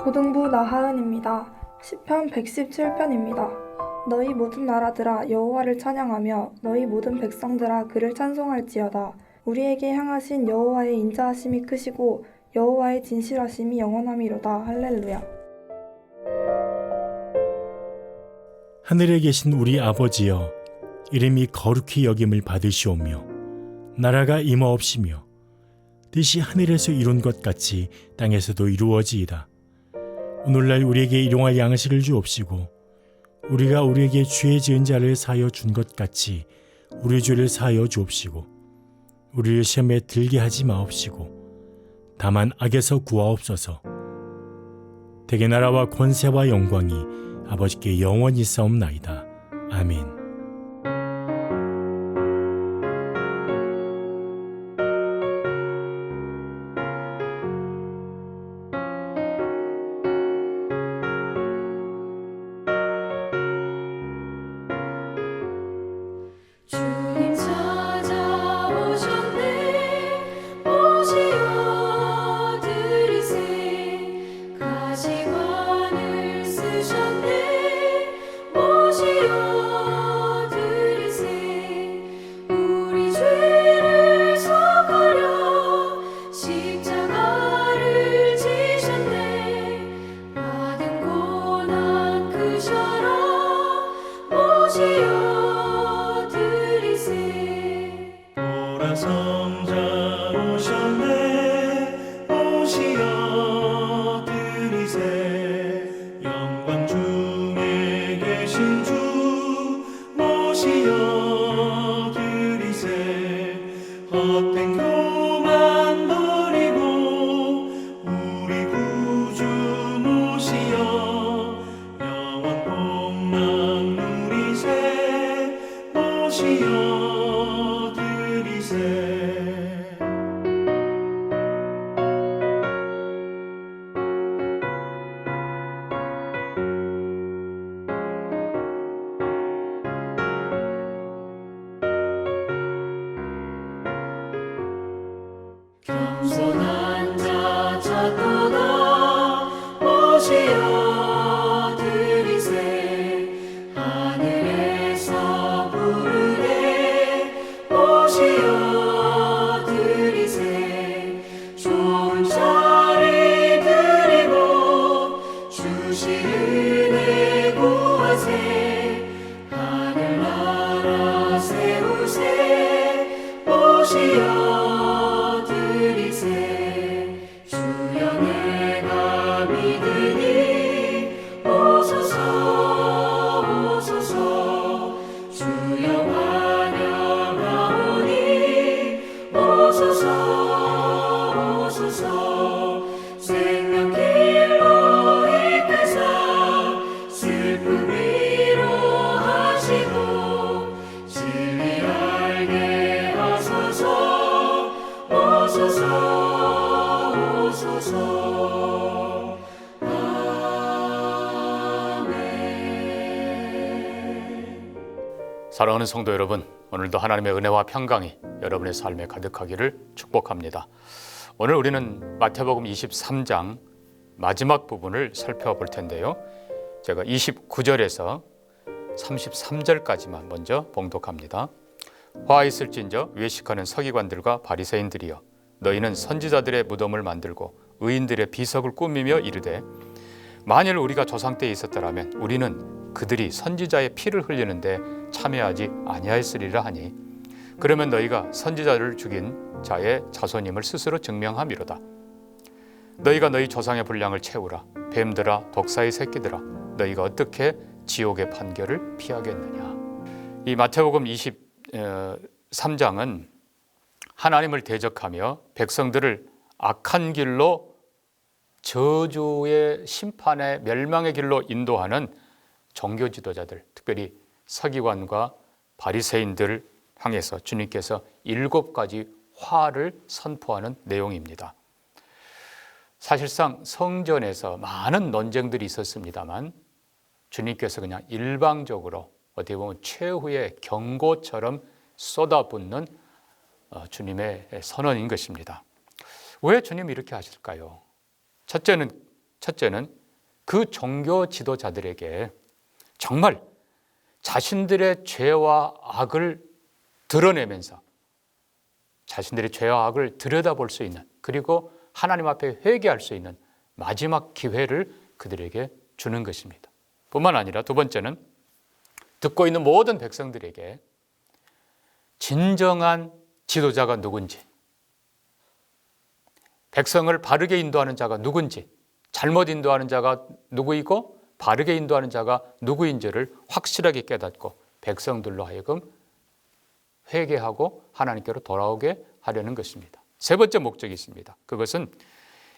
고등부 나하은입니다. 시편 117편입니다. 너희 모든 나라들아 여호와를 찬양하며 너희 모든 백성들아 그를 찬송할지어다. 우리에게 향하신 여호와의 인자하심이 크시고 여호와의 진실하심이 영원함이로다. 할렐루야. 하늘에 계신 우리 아버지여, 이름이 거룩히 여김을 받으시오며 나라가 임하옵시며 뜻이 하늘에서 이룬 것 같이 땅에서도 이루어지이다. 오늘날 우리에게 일용할 양식을 주옵시고 우리가 우리에게 죄 지은 자를 사하여 준 것 같이 우리 죄를 사하여 주옵시고 우리를 시험에 들게 하지 마옵시고 다만 악에서 구하옵소서. 대개 나라와 권세와 영광이 아버지께 영원히 있사옵나이다. 아멘. 주님 찾아오셨네. 오시어 들이세. 가시관을 쓰셨네. 오시어 들이세. 우리 죄를 속하려 십자가를 지셨네. 받은 고난 크셔라. 오시어 보라 성자 오셨네. 오시어 들이세. 영광 중에 계신 주 오시어 들이세. 헛된 교만 버리고 우리 구주 모시어 영원 복락 누리세. 오시어 들이세. 겸손한 자 찾도다. 오시어 들이세. 하늘에서 부르네. 오시어 들이세. 좋은 자리 드리고 주시 은혜 구하세. 하늘나라 세우세. 오시어 들이세. 주여 내가 믿으니 오소서 오소서. 주여 환영하오니 오소서 오소서. 생명길로 이끄사 슬픔 위로하시고 진리 알게 하소서. 오소서 오소서. 아멘. 사랑하는 성도 여러분, 오늘도 하나님의 은혜와 평강이 여러분의 삶에 가득하기를 축복합니다. 오늘 우리는 마태복음 23장 마지막 부분을 살펴볼 텐데요. 제가 29절에서 33절까지만 먼저 봉독합니다. 화 있을진저 외식하는 서기관들과 바리새인들이여, 너희는 선지자들의 무덤을 만들고 의인들의 비석을 꾸미며 이르되, 만일 우리가 조상 때에 있었더라면 우리는 그들이 선지자의 피를 흘리는데 참여하지 아니하였으리라 하니, 그러면 너희가 선지자를 죽인 자의 자손임을 스스로 증명함이로다. 너희가 너희 조상의 분량을 채우라. 뱀들아, 독사의 새끼들아, 너희가 어떻게 지옥의 판결을 피하겠느냐. 이 마태복음 23장은 하나님을 대적하며 백성들을 악한 길로, 저주의 심판의 멸망의 길로 인도하는 종교 지도자들, 특별히 서기관과 바리새인들을 향해서 주님께서 7가지 화를 선포하는 내용입니다. 사실상 성전에서 많은 논쟁들이 있었습니다만 주님께서 그냥 일방적으로 어떻게 보면 최후의 경고처럼 쏟아붓는 주님의 선언인 것입니다. 왜 주님이 이렇게 하실까요? 첫째는 그 종교 지도자들에게 정말 자신들의 죄와 악을 드러내면서 자신들의 죄와 악을 들여다볼 수 있는, 그리고 하나님 앞에 회개할 수 있는 마지막 기회를 그들에게 주는 것입니다. 뿐만 아니라 두 번째는 듣고 있는 모든 백성들에게 진정한 지도자가 누군지, 백성을 바르게 인도하는 자가 누군지, 잘못 인도하는 자가 누구이고 바르게 인도하는 자가 누구인지를 확실하게 깨닫고 백성들로 하여금 회개하고 하나님께로 돌아오게 하려는 것입니다. 세 번째 목적이 있습니다. 그것은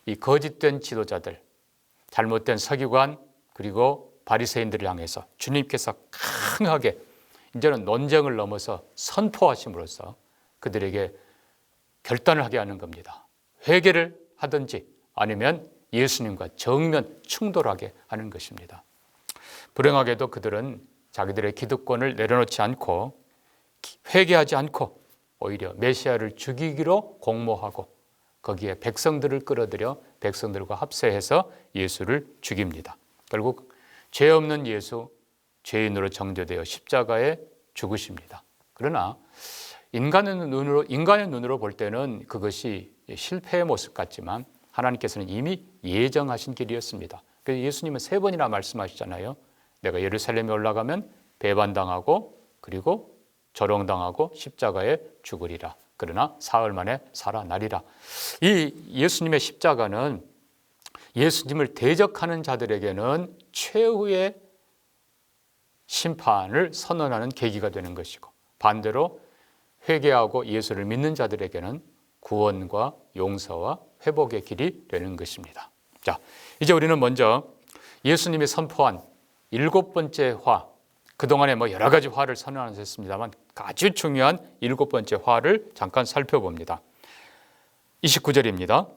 이 거짓된 지도자들, 잘못된 서기관, 그리고 바리새인들을 향해서 주님께서 강하게 이제는 논쟁을 넘어서 선포하심으로써 그들에게 결단을 하게 하는 겁니다. 회개를 하든지 아니면 예수님과 정면 충돌하게 하는 것입니다. 불행하게도 그들은 자기들의 기득권을 내려놓지 않고 회개하지 않고 오히려 메시아를 죽이기로 공모하고 거기에 백성들을 끌어들여 백성들과 합세해서 예수를 죽입니다. 결국 죄 없는 예수, 죄인으로 정죄되어 십자가에 죽으십니다. 그러나 인간의 눈으로 볼 때는 그것이 실패의 모습 같지만 하나님께서는 이미 예정하신 길이었습니다. 그래서 예수님은 3번이나 말씀하시잖아요. 내가 예루살렘에 올라가면 배반당하고 그리고 조롱당하고 십자가에 죽으리라. 그러나 사흘 만에 살아나리라. 이 예수님의 십자가는 예수님을 대적하는 자들에게는 최후의 심판을 선언하는 계기가 되는 것이고, 반대로 회개하고 예수를 믿는 자들에게는 구원과 용서와 회복의 길이 되는 것입니다. 자, 이제 우리는 먼저 예수님이 선포한 7번째 화, 그동안에 여러 가지 화를 선언하셨습니다만 아주 중요한 7번째 화를 잠깐 살펴봅니다. 29절입니다.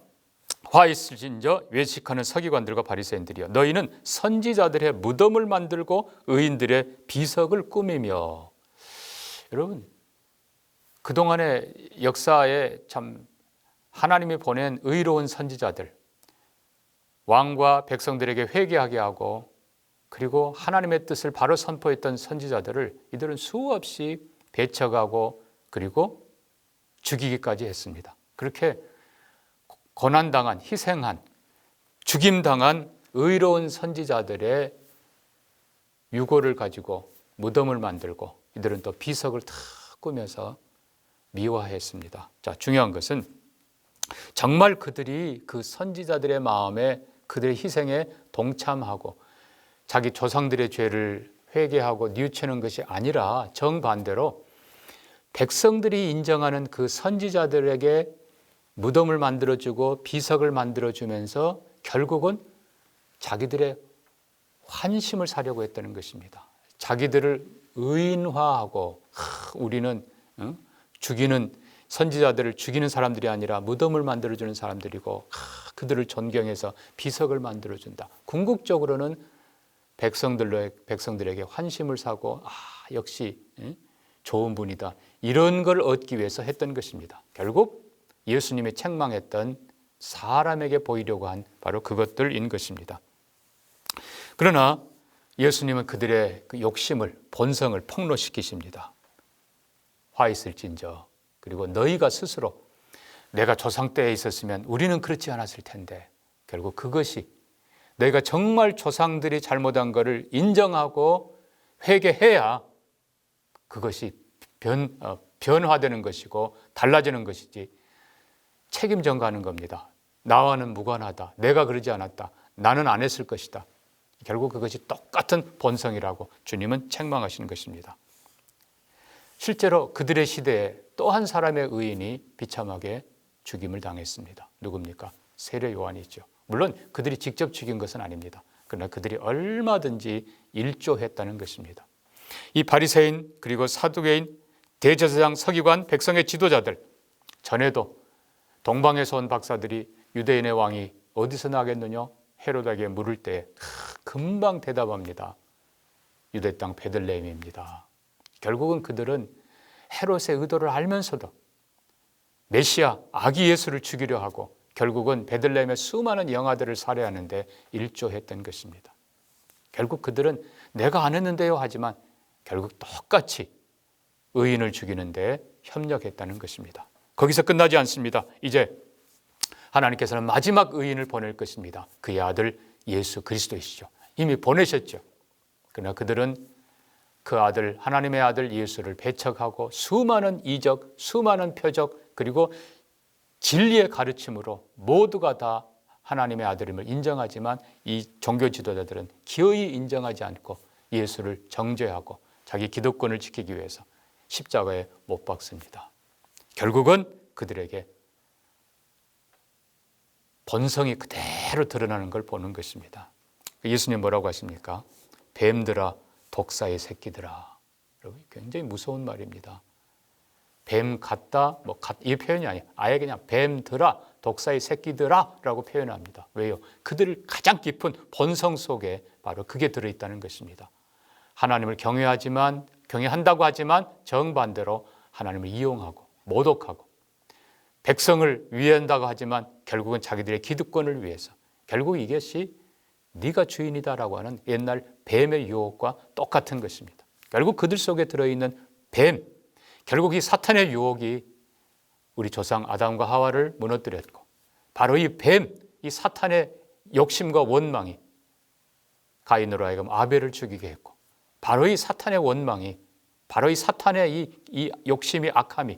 화 있을진저 외식하는 서기관들과 바리새인들이여, 너희는 선지자들의 무덤을 만들고 의인들의 비석을 꾸미며. 여러분, 그동안의 역사에 참 하나님이 보낸 의로운 선지자들, 왕과 백성들에게 회개하게 하고 그리고 하나님의 뜻을 바로 선포했던 선지자들을 이들은 수없이 배척하고 그리고 죽이기까지 했습니다. 그렇게 고난당한, 희생한, 죽임당한 의로운 선지자들의 유골을 가지고 무덤을 만들고 이들은 또 비석을 다 꾸며서 미화했습니다. 자, 중요한 것은 정말 그들이 그 선지자들의 마음에 그들의 희생에 동참하고 자기 조상들의 죄를 회개하고 뉘우치는 것이 아니라 정반대로 백성들이 인정하는 그 선지자들에게 무덤을 만들어주고 비석을 만들어주면서 결국은 자기들의 환심을 사려고 했다는 것입니다. 자기들을 의인화하고 우리는 죽이는 선지자들을 죽이는 사람들이 아니라 무덤을 만들어주는 사람들이고 그들을 존경해서 비석을 만들어준다. 궁극적으로는 백성들에게 환심을 사고 역시 좋은 분이다. 이런 걸 얻기 위해서 했던 것입니다. 결국 예수님이 책망했던 사람에게 보이려고 한 바로 그것들인 것입니다. 그러나 예수님은 그들의 그 욕심을, 본성을 폭로시키십니다. 화 있을진저, 그리고 너희가 스스로 내가 조상 때에 있었으면 우리는 그렇지 않았을 텐데, 결국 그것이 너희가 정말 조상들이 잘못한 것을 인정하고 회개해야 그것이 변화되는 것이고 달라지는 것이지 책임 전가하는 겁니다. 나와는 무관하다. 내가 그러지 않았다. 나는 안 했을 것이다. 결국 그것이 똑같은 본성이라고 주님은 책망하시는 것입니다. 실제로 그들의 시대에 또 한 사람의 의인이 비참하게 죽임을 당했습니다. 누굽니까? 세례 요한이죠. 물론 그들이 직접 죽인 것은 아닙니다. 그러나 그들이 얼마든지 일조했다는 것입니다. 이 바리새인 그리고 사두개인, 대제사장, 서기관, 백성의 지도자들, 전에도 동방에서 온 박사들이 유대인의 왕이 어디서 나겠느냐? 헤롯에게 물을 때 금방 대답합니다. 유대 땅 베들레헴입니다. 결국은 그들은 헤롯의 의도를 알면서도 메시아, 아기 예수를 죽이려 하고 결국은 베들레헴의 수많은 영아들을 살해하는데 일조했던 것입니다. 결국 그들은 내가 안 했는데요 하지만 결국 똑같이 의인을 죽이는데 협력했다는 것입니다. 거기서 끝나지 않습니다. 이제 하나님께서는 마지막 의인을 보낼 것입니다. 그의 아들 예수 그리스도이시죠. 이미 보내셨죠. 그러나 그들은 그 아들, 하나님의 아들 예수를 배척하고 수많은 이적, 수많은 표적, 그리고 진리의 가르침으로 모두가 다 하나님의 아들임을 인정하지만 이 종교 지도자들은 기어이 인정하지 않고 예수를 정죄하고 자기 기득권을 지키기 위해서 십자가에 못 박습니다. 결국은 그들에게 본성이 그대로 드러나는 걸 보는 것입니다. 예수님 뭐라고 하십니까? 뱀들아, 독사의 새끼들아. 굉장히 무서운 말입니다. 뱀 같다, 이 표현이 아니에요. 아예 그냥 뱀들아, 독사의 새끼들아 라고 표현합니다. 왜요? 그들 가장 깊은 본성 속에 바로 그게 들어있다는 것입니다. 하나님을 경외한다고 하지만 정반대로 하나님을 이용하고 모독하고 백성을 위한다고 하지만 결국은 자기들의 기득권을 위해서 결국 이것이 네가 주인이다라고 하는 옛날 뱀의 유혹과 똑같은 것입니다. 결국 그들 속에 들어있는 뱀, 결국 이 사탄의 유혹이 우리 조상 아담과 하와를 무너뜨렸고 바로 이 뱀, 이 사탄의 욕심과 원망이 가인으로 하여금 아벨을 죽이게 했고 바로 이 사탄의 원망이 바로 이 사탄의 이 욕심이 악함이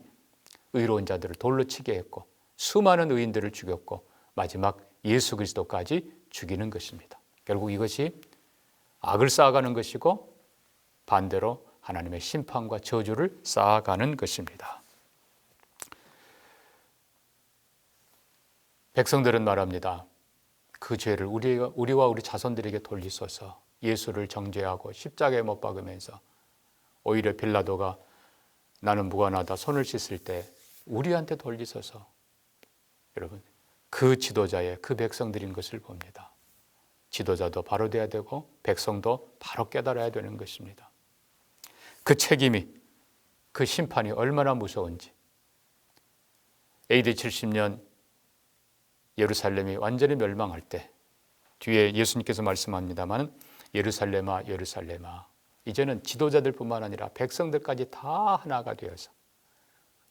의로운 자들을 돌로 치게 했고 수많은 의인들을 죽였고 마지막 예수 그리스도까지 죽이는 것입니다. 결국 이것이 악을 쌓아가는 것이고 반대로 하나님의 심판과 저주를 쌓아가는 것입니다. 백성들은 말합니다. 그 죄를 우리와 우리 자손들에게 돌리소서. 예수를 정죄하고 십자가에 못 박으면서 오히려 빌라도가 나는 무관하다 손을 씻을 때 우리한테 돌리소서. 여러분, 그 지도자의 그 백성들인 것을 봅니다. 지도자도 바로 돼야 되고 백성도 바로 깨달아야 되는 것입니다. 그 책임이, 그 심판이 얼마나 무서운지. AD 70년 예루살렘이 완전히 멸망할 때 뒤에 예수님께서 말씀합니다만 예루살렘아 예루살렘아 이제는 지도자들뿐만 아니라 백성들까지 다 하나가 되어서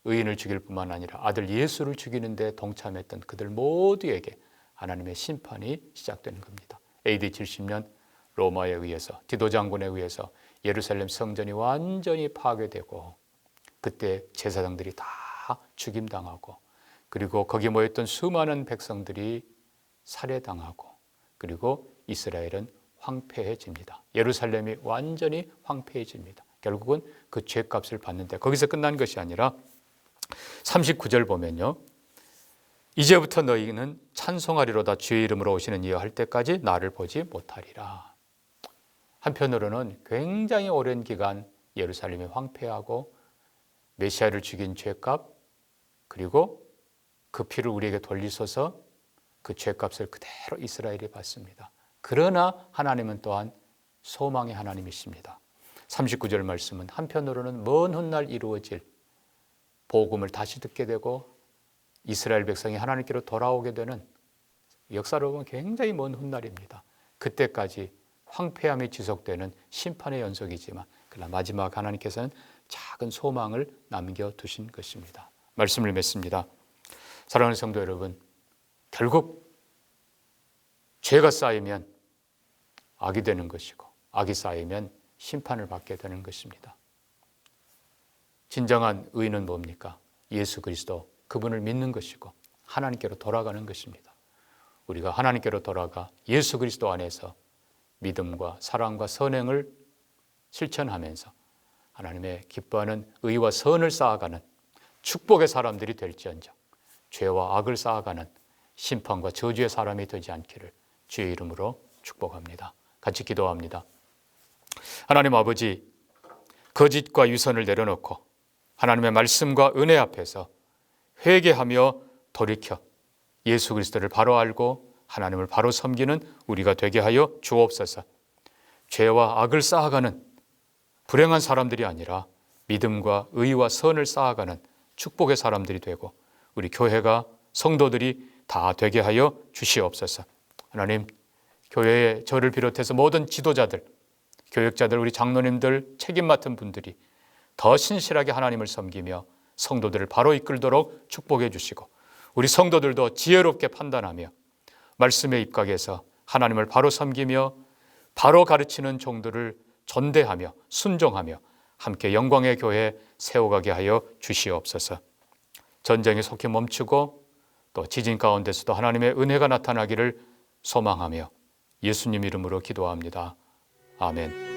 의인을 죽일 뿐만 아니라 아들 예수를 죽이는 데 동참했던 그들 모두에게 하나님의 심판이 시작되는 겁니다. AD 70년 로마에 의해서 디도 장군에 의해서 예루살렘 성전이 완전히 파괴되고 그때 제사장들이 다 죽임당하고 그리고 거기 모였던 수많은 백성들이 살해당하고 그리고 이스라엘은 황폐해집니다. 예루살렘이 완전히 황폐해집니다. 결국은 그 죄값을 받는데 거기서 끝난 것이 아니라 39절 보면요. 이제부터 너희는 찬송하리로다 주의 이름으로 오시는 이여 할 때까지 나를 보지 못하리라. 한편으로는 굉장히 오랜 기간 예루살렘이 황폐하고 메시아를 죽인 죄값 그리고 그 피를 우리에게 돌리소서 그 죄값을 그대로 이스라엘이 받습니다. 그러나 하나님은 또한 소망의 하나님이십니다. 39절 말씀은 한편으로는 먼 훗날 이루어질 복음을 다시 듣게 되고 이스라엘 백성이 하나님께로 돌아오게 되는 역사로 보면 굉장히 먼 훗날입니다. 그때까지 황폐함이 지속되는 심판의 연속이지만 그러나 마지막 하나님께서는 작은 소망을 남겨두신 것입니다. 말씀을 맺습니다. 사랑하는 성도 여러분, 결국 죄가 쌓이면 악이 되는 것이고 악이 쌓이면 심판을 받게 되는 것입니다. 진정한 의는 뭡니까? 예수 그리스도 그분을 믿는 것이고 하나님께로 돌아가는 것입니다. 우리가 하나님께로 돌아가 예수 그리스도 안에서 믿음과 사랑과 선행을 실천하면서 하나님의 기뻐하는 의와 선을 쌓아가는 축복의 사람들이 될지언정 죄와 악을 쌓아가는 심판과 저주의 사람이 되지 않기를 주의 이름으로 축복합니다. 같이 기도합니다. 하나님 아버지, 거짓과 유선을 내려놓고 하나님의 말씀과 은혜 앞에서 회개하며 돌이켜 예수 그리스도를 바로 알고 하나님을 바로 섬기는 우리가 되게 하여 주옵소서. 죄와 악을 쌓아가는 불행한 사람들이 아니라 믿음과 의와 선을 쌓아가는 축복의 사람들이 되고 우리 교회가 성도들이 다 되게 하여 주시옵소서. 하나님, 교회에 저를 비롯해서 모든 지도자들, 교역자들, 우리 장로님들, 책임 맡은 분들이 더 신실하게 하나님을 섬기며 성도들을 바로 이끌도록 축복해 주시고, 우리 성도들도 지혜롭게 판단하며 말씀에 입각해서 하나님을 바로 섬기며 바로 가르치는 종들을 전대하며 순종하며 함께 영광의 교회 세워가게 하여 주시옵소서. 전쟁이 속히 멈추고 또 지진 가운데서도 하나님의 은혜가 나타나기를 소망하며 예수님 이름으로 기도합니다. 아멘.